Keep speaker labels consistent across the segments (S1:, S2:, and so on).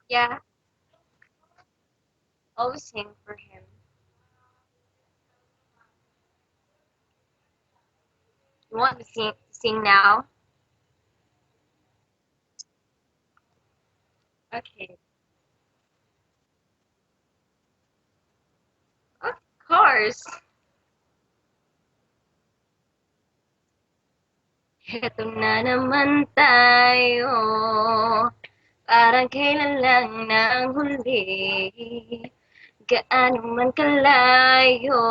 S1: Yeah, always sing for him. You want to sing now? Okay. Of course. Heto na naman tayo, parang kailan lang nang huli. Gaano man kalayo,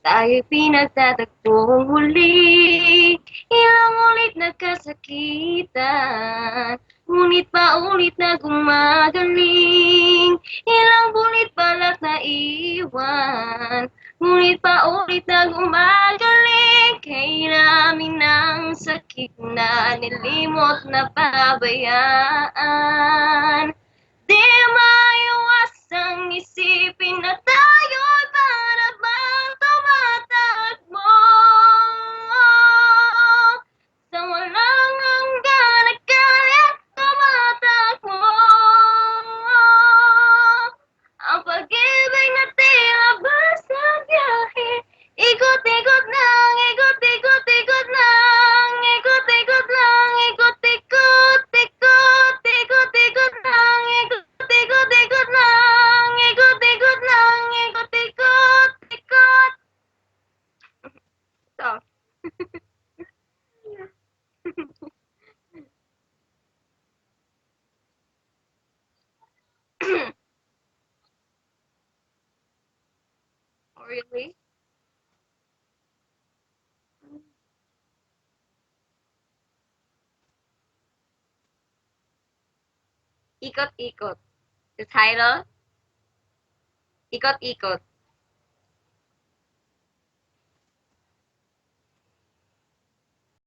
S1: tayo'y pinagtatagpong muli. Ilang ulit nagkasakitan, ngunit paulit na gumagaling. Ilang bulit balak na iwan, ngunit paulit na gumagaling. Kay namin ng sakit na nilimot na pabayaan. Di maiwasang isipin na tayo'y para bang tumatakbo sa walang hanggan na kaya tumatakbo. Ang pag-ibig na tila basta biyahe, ikot-ikot lang, ikot-ikot, ikot lang, ikot-ikot lang, ikot-ikot, ikot, ikot-ikot lang, ikot-ikot, ikot lang, ikot-ikot lang, ikot-ikot, ikot. So, really? Ikot-ikot. The title, Ikot-ikot.